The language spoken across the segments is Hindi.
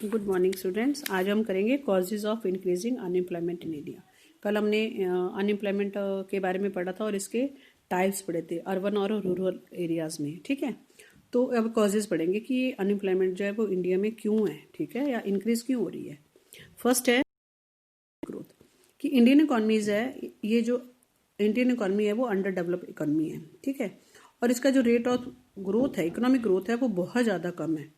Good morning students. आज हम करेंगे causes of increasing unemployment in India. कल हमने अनएम्प्लॉयमेंट के बारे में पढ़ा था और इसके टाइप्स पढ़े थे अर्बन और रूरल एरियाज़ में। ठीक है, तो अब कॉजेज पढ़ेंगे कि अनएम्प्लॉयमेंट जो है वो इंडिया में क्यों है, ठीक है, या इंक्रीज क्यों हो रही है। फर्स्ट है ग्रोथ, कि इंडियन इकॉनमीज है, ये जो इंडियन इकॉनमी है वो अंडर डेवलप्ड इकॉनमी है। ठीक है, और इसका जो रेट ऑफ ग्रोथ है, इकोनॉमिक ग्रोथ है, वो बहुत ज़्यादा कम है।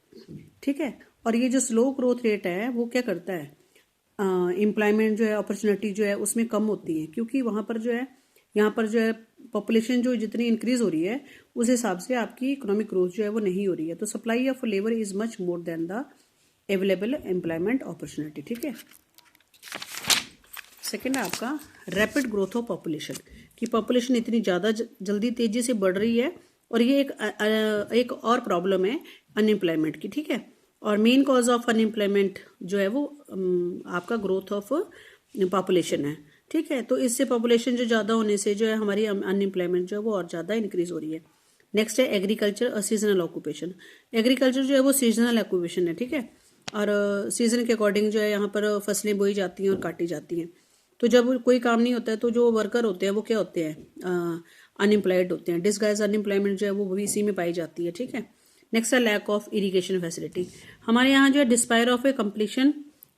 ठीक है, और ये जो स्लो ग्रोथ रेट है वो क्या करता है, एम्प्लॉयमेंट जो है, अपॉर्चुनिटी जो है उसमें कम होती है, क्योंकि वहाँ पर जो है, यहाँ पर जो है पॉपुलेशन जो जितनी इंक्रीज हो रही है उस हिसाब से आपकी इकोनॉमिक ग्रोथ जो है वो नहीं हो रही है। तो supply of labour is much more than the available employment opportunity. ठीक है, सेकेंड है आपका रैपिड ग्रोथ ऑफ पॉपुलेशन, कि पॉपुलेशन इतनी ज़्यादा जल्दी तेजी से बढ़ रही है, और ये एक और प्रॉब्लम है अनएम्प्लॉयमेंट की। ठीक है, और मेन कॉज ऑफ अनएम्प्लॉयमेंट जो है वो आपका ग्रोथ ऑफ पॉपुलेशन है। ठीक है, तो इससे पॉपुलेशन जो ज़्यादा होने से जो है हमारी अनएम्प्लॉयमेंट जो है वो और ज़्यादा इंक्रीज हो रही है। नेक्स्ट है एग्रीकल्चर और सीजनल ऑक्यूपेशन। एग्रीकल्चर जो है वो सीजनल ऑक्यूपेशन है। ठीक है, और सीजन के अकॉर्डिंग जो है यहाँ पर फसलें बोई जाती हैं और काटी जाती हैं। तो जब कोई काम नहीं होता है तो जो वर्कर होते हैं वो क्या होते हैं, अनएम्प्लॉयड होते हैं। डिसगाइज अनएम्प्लॉयमेंट जो है वो भी इसी में पाई जाती है। ठीक है, नेक्स्ट है लैक ऑफ इरिगेशन फैसिलिटी। हमारे यहाँ जो है despite of a completion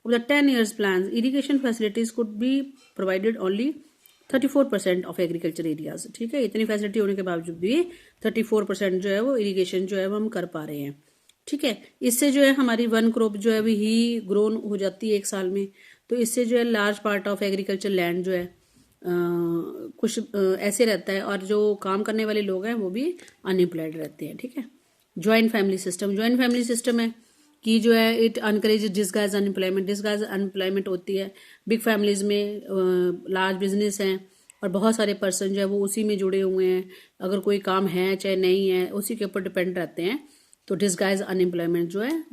of the 10 years plan, irrigation facilities could be provided only 34% of agriculture areas. ठीक है, इतनी फैसिलिटी होने के बावजूद भी 34% जो है वो इरिगेशन जो है वो हम कर पा रहे हैं। ठीक है, इससे जो है हमारी वन क्रॉप जो है ही ग्रोन हो जाती है एक साल में। तो इससे जो है large part of agriculture land जो है कुछ ऐसे रहता है, और जो काम करने वाले लोग हैं वो भी अनएम्प्लॉयड रहते हैं। ठीक है, joint family system. Joint family system है कि जो है it encourage disguise unemployment. Disguise unemployment होती है बिग फैमिलीज में, लार्ज बिजनेस हैं और बहुत सारे पर्सन जो है वो उसी में जुड़े हुए हैं, अगर कोई काम है चाहे नहीं है उसी के ऊपर डिपेंड रहते हैं। तो डिसगाइज अनएम्प्लॉयमेंट जो है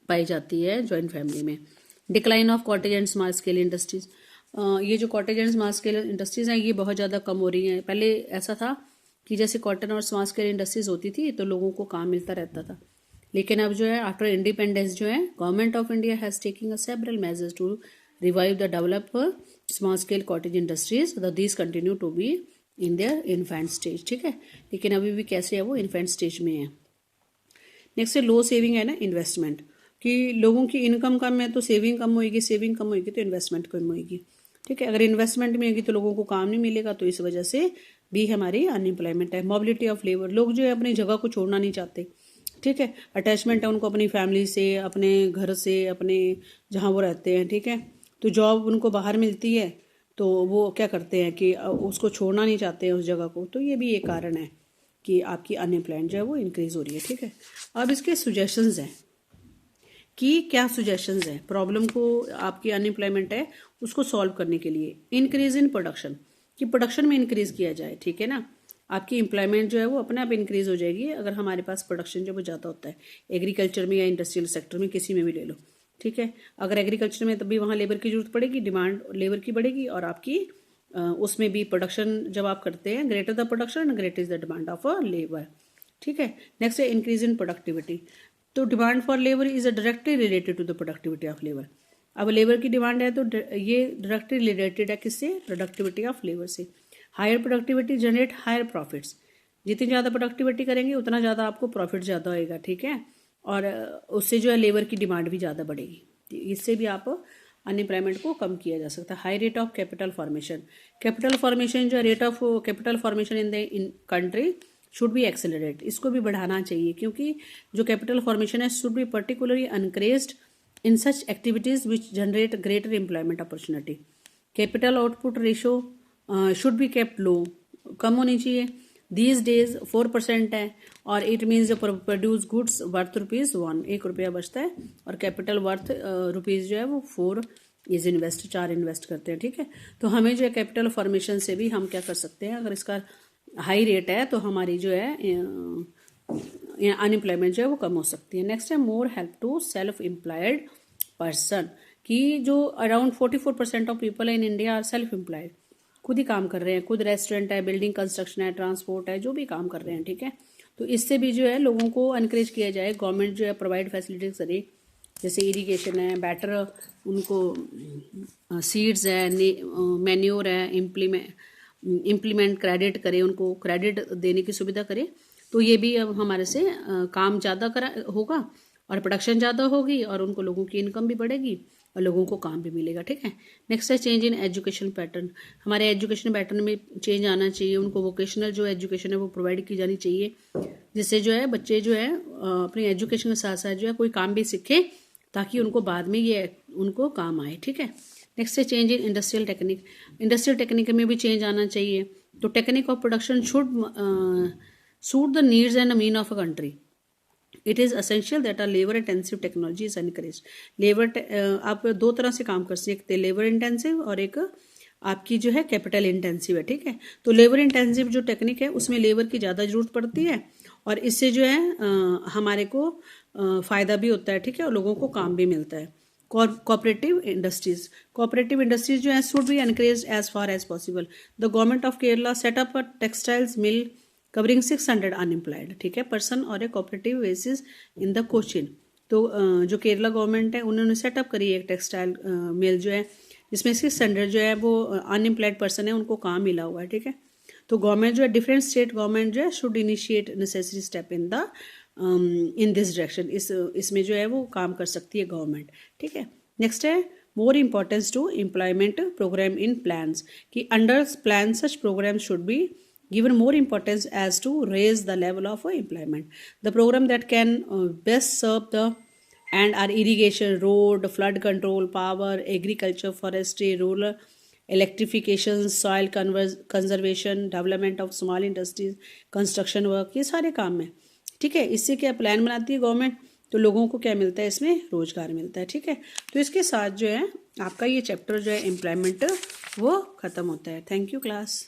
पाई जाती है ज्वाइंट फैमिली में। Decline of cottage and small scale industries. ये जो cottage and small scale industries हैं ये बहुत ज़्यादा कम हो रही हैं। पहले ऐसा था कि जैसे कॉटन और स्मॉल स्केल इंडस्ट्रीज होती थी तो लोगों को काम मिलता रहता था, लेकिन अब जो है आफ्टर इंडिपेंडेंस जो है government of India has taking a several measures to revive the develop small scale cottage industries. These continue to be in their infant stage. ठीक है, लेकिन अभी भी कैसे है, वो इन्फेंट स्टेज में है। नेक्स्ट है लो सेविंग है ना इन्वेस्टमेंट, कि लोगों की इनकम कम है तो सेविंग कम होगी, सेविंग कम होगी तो इन्वेस्टमेंट कम होगी। ठीक है, अगर इन्वेस्टमेंट में होगी तो लोगों को काम नहीं मिलेगा, तो इस वजह से भी हमारी अनएम्प्लॉयमेंट है। मोबिलिटी ऑफ लेबर, लोग जो है अपनी जगह को छोड़ना नहीं चाहते। ठीक है, अटैचमेंट है उनको अपनी फैमिली से, अपने घर से, अपने जहाँ वो रहते हैं। ठीक है, तो जॉब उनको बाहर मिलती है तो वो क्या करते हैं कि उसको छोड़ना नहीं चाहते हैं उस जगह को। तो ये भी एक कारण है कि आपकी अनएम्प्लॉयमेंट जो है वो इंक्रीज हो रही है। ठीक है, अब इसके सुजेशंस हैं कि क्या सुजेशंस हैं प्रॉब्लम को, आपकी अनएम्प्लॉयमेंट है उसको सॉल्व करने के लिए। इंक्रीज इन प्रोडक्शन, कि प्रोडक्शन में इंक्रीज किया जाए। ठीक है ना, आपकी एम्प्लॉयमेंट जो है वो अपने आप इंक्रीज हो जाएगी अगर हमारे पास प्रोडक्शन जो वो ज़्यादा होता है, एग्रीकल्चर में या इंडस्ट्रियल सेक्टर में, किसी में भी ले लो। ठीक है, अगर एग्रीकल्चर में तभी वहाँ लेबर की जरूरत पड़ेगी, डिमांड लेबर की बढ़ेगी, और आपकी उसमें भी प्रोडक्शन जब आप करते हैं, greater the production greater is the demand of labour. ठीक है, नेक्स्ट है इंक्रीज इन प्रोडक्टिविटी। तो demand for labour is directly related to the productivity of labour. अब लेबर की डिमांड है तो ये डायरेक्टली रिलेटेड है किससे, प्रोडक्टिविटी ऑफ लेबर से। Higher productivity generate higher profits, जितनी ज़्यादा प्रोडक्टिविटी करेंगे उतना ज़्यादा आपको प्रॉफिट ज़्यादा होएगा। ठीक है, और उससे जो है लेबर की डिमांड भी ज़्यादा बढ़ेगी, इससे भी आप अनएम्प्लॉयमेंट को कम किया जा सकता है। High rate of capital formation, capital formation जो rate of capital formation in the country should be accelerate, इसको भी बढ़ाना चाहिए, क्योंकि जो कैपिटल फॉर्मेशन है should be particularly encouraged in such activities which generate greater employment opportunity. Capital output ratio should be kept low, कम होनी चाहिए। दीज डेज 4% है, और it means produce goods worth ₹1, ₹1 बचता है, और कैपिटल वर्थ रुपीज़ जो है वो 4 इज इन्वेस्ट, 4 इन्वेस्ट करते हैं। ठीक है, तो हमें जो है कैपिटल फॉर्मेशन से भी हम क्या कर सकते हैं, अगर इसका हाई रेट है तो हमारी जो है अनएम्प्लॉयमेंट जो है वो कम हो सकती है। नेक्स्ट है more help to self employed person, कि जो around 44% of people in India are self employed, खुद ही काम कर रहे हैं, खुद रेस्टोरेंट है, बिल्डिंग कंस्ट्रक्शन है, ट्रांसपोर्ट है, जो भी काम कर रहे हैं। ठीक है, तो इससे भी जो है लोगों को एनकरेज किया जाए, गवर्नमेंट जो है प्रोवाइड फैसिलिटीज करे जैसे इरिगेशन है, बेटर उनको सीड्स है, मैन्योर है, इम्प्लीमेंट क्रेडिट करे, उनको क्रेडिट देने की सुविधा करे, तो ये भी अब हमारे से काम ज़्यादा करा होगा और प्रोडक्शन ज़्यादा होगी और उनको लोगों की इनकम भी बढ़ेगी और लोगों को काम भी मिलेगा। ठीक है। नेक्स्ट है चेंज इन एजुकेशन पैटर्न। हमारे एजुकेशन पैटर्न में चेंज आना चाहिए, उनको वोकेशनल जो एजुकेशन है वो प्रोवाइड की जानी चाहिए, जिससे जो है बच्चे जो है अपनी एजुकेशन के साथ साथ जो है कोई काम भी सीखे ताकि उनको बाद में ये उनको काम आए। ठीक है। नेक्स्ट है change in industrial technique. Industrial technique में भी चेंज आना चाहिए। तो technique of production should suit the needs and mean of a country. It is essential that are labour intensive technology is encourage. Labour आप दो तरह से काम कर सकते हैं, लेबर इंटेंसिव और एक आपकी जो है कैपिटल इंटेंसिव है। ठीक है। तो लेबर इंटेंसिव जो टेक्निक है उसमें लेबर की ज़्यादा जरूरत पड़ती है और इससे जो है हमारे को फ़ायदा भी होता है। ठीक है। और लोगों को काम भी मिलता है। कोऑपरेटिव इंडस्ट्रीज जो है should be encourage as far as possible. The government of Kerala set up a textiles mill covering 600 unemployed. ठीक है, पर्सन और a cooperative basis in the Cochin. तो जो केरला गवर्नमेंट है उन्होंने सेटअप करी एक टेक्सटाइल मिल जो है जिसमें 600 जो है वो अनएम्प्लॉयड पर्सन है, उनको काम मिला हुआ है। ठीक है। तो गवर्नमेंट जो है डिफरेंट स्टेट गवर्नमेंट जो है should initiate necessary step in this direction. इसमें जो है वो काम कर सकती है गवर्नमेंट। ठीक है। नेक्स्ट है more importance to employment program in plans, कि under plan such program should be given more importance as to raise the level of employment. The program that can best serve the and are irrigation, road, flood control, power, agriculture, forestry, rural electrification, soil conservation, development of small industries, construction work, ये सारे काम हैं। ठीक है। इससे क्या प्लान बनाती है गवर्नमेंट, तो लोगों को क्या मिलता है, इसमें रोजगार मिलता है। ठीक है। तो इसके साथ जो है आपका ये चैप्टर जो है एम्प्लॉयमेंट वो ख़त्म होता है। Thank you class.